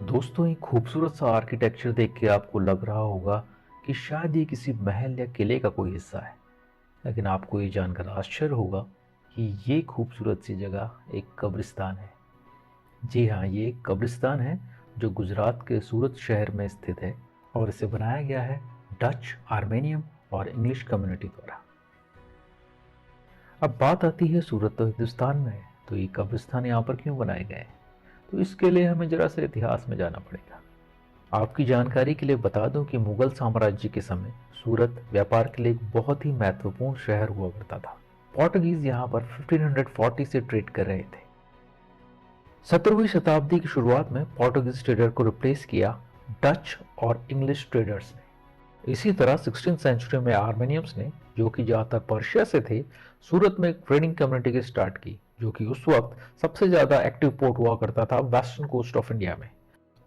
दोस्तों, एक खूबसूरत सा आर्किटेक्चर देख के आपको लग रहा होगा कि शायद ये किसी महल या किले का कोई हिस्सा है। लेकिन आपको ये जानकर आश्चर्य होगा कि ये खूबसूरत सी जगह एक कब्रिस्तान है। जी हाँ, ये एक कब्रिस्तान है जो गुजरात के सूरत शहर में स्थित है और इसे बनाया गया है डच, आर्मेनियम और इंग्लिश कम्युनिटी द्वारा। अब बात आती है सूरत तो हिंदुस्तान में है, तो ये कब्रिस्तान यहाँ पर क्यों बनाए गए हैं? तो इसके लिए हमें जरा सा इतिहास में जाना पड़ेगा। आपकी जानकारी के लिए बता दूं कि मुगल साम्राज्य के समय सूरत व्यापार के लिए एक बहुत ही महत्वपूर्ण शहर हुआ करता था। पोर्टुगीज यहाँ पर 1540 से ट्रेड कर रहे थे। 17वीं शताब्दी की शुरुआत में पोर्टुगीज ट्रेडर को रिप्लेस किया डच और इंग्लिश ट्रेडर्स ने। इसी तरह 16th सेंचुरी में आर्मेनियंस ने, जो कि ज्यादातर पर्शिया से थे, सूरत में एक ट्रेडिंग कम्युनिटी की स्टार्ट की, जो कि उस वक्त सबसे ज्यादा एक्टिव पोर्ट हुआ करता था वेस्टर्न कोस्ट ऑफ इंडिया में।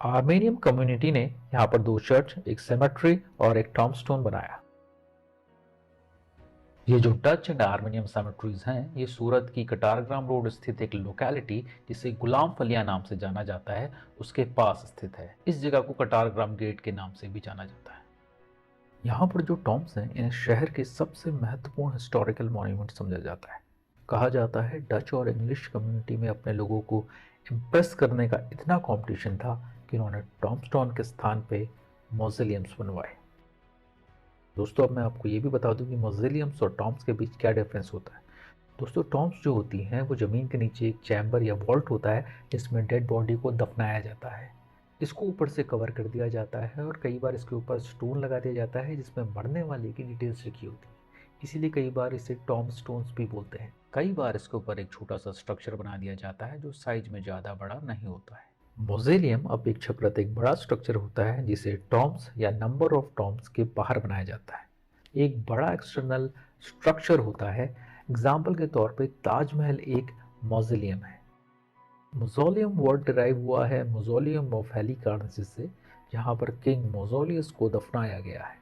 आर्मेनियम कम्युनिटी ने यहाँ पर दो चर्च, एक सेमेट्री और एक टॉम्बस्टोन बनाया। ये जो डच एंड आर्मेनियम सेमेट्रीज हैं, ये सूरत की कटारग्राम रोड स्थित एक लोकेलिटी जिसे गुलाम फलिया नाम से जाना जाता है, उसके पास स्थित है। इस जगह को कटारग्राम गेट के नाम से भी जाना जाता है। यहाँ पर जो टॉम्ब्स हैं, इन्हें शहर के सबसे महत्वपूर्ण हिस्टोरिकल मॉन्यूमेंट समझा जाता है। कहा जाता है डच और इंग्लिश कम्युनिटी में अपने लोगों को इम्प्रेस करने का इतना कंपटीशन था कि उन्होंने टॉम्बस्टोन के स्थान पे मॉज़ेलियम्स बनवाए। दोस्तों, अब मैं आपको ये भी बता दूं कि मॉज़ेलियम्स और टॉम्ब्स के बीच क्या डिफरेंस होता है। दोस्तों, टॉम्ब्स जो होती हैं वो ज़मीन के नीचे एक चैम्बर या वॉल्ट होता है जिसमें डेड बॉडी को दफनाया जाता है। इसको ऊपर से कवर कर दिया जाता है और कई बार इसके ऊपर स्टोन लगा दिया जाता है जिसमें मरने वाले की डिटेल्स लिखी होती है। इसीलिए कई बार इसे टॉम स्टोन्स भी बोलते हैं। कई बार इसके ऊपर एक छोटा सा स्ट्रक्चर बना दिया जाता है जो साइज में ज़्यादा बड़ा नहीं होता है। मॉज़ेलियम अपेक्षाकृत एक बड़ा स्ट्रक्चर होता है जिसे टॉम्ब्स या नंबर ऑफ टॉम्ब्स के बाहर बनाया जाता है। एक बड़ा एक्सटर्नल स्ट्रक्चर होता है। एग्जाम्पल के तौर पे ताजमहल एक मॉज़ेलियम है। मोज़ोलियम वर्ड डिराइव हुआ है मोज़ोलियम ऑफ हेलिकार्नासिस से, जहां पर किंग मोज़ोलियस को दफनाया गया है।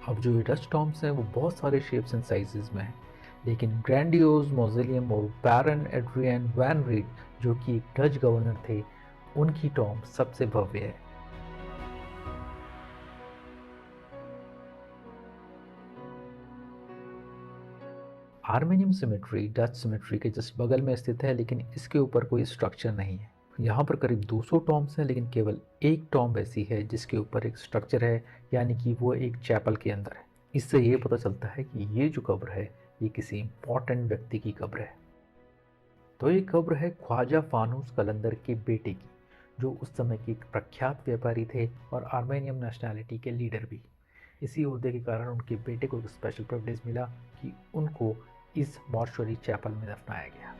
अब जो ये डच टॉम्ब्स हैं वो बहुत सारे शेप्स एंड साइजेस में हैं, लेकिन ग्रैंडियोज मॉज़ेलियम और बैरन एड्रियन वैन रीड, जो कि एक डच गवर्नर थे, उनकी टॉम्ब सबसे भव्य है। आर्मेनियम सिमेट्री डच सिमेट्री के जस्ट बगल में स्थित है, लेकिन इसके ऊपर कोई स्ट्रक्चर नहीं है। यहाँ पर करीब 200 टॉम्ब्स हैं, लेकिन केवल एक टॉम्ब ऐसी है जिसके ऊपर एक स्ट्रक्चर है, यानी कि वो एक चैपल के अंदर है। इससे ये पता चलता है कि ये जो कब्र है, ये किसी इंपॉर्टेंट व्यक्ति की कब्र है। तो ये कब्र है ख्वाजा फानूस कलंदर के बेटे की, जो उस समय के एक प्रख्यात व्यापारी थे और आर्मेनियम नेशनैलिटी के लीडर भी। इसी ओहदे के कारण उनके बेटे को एक स्पेशल प्रिविलेज मिला कि उनको इस मॉर्चुरी चैपल में दफनाया गया।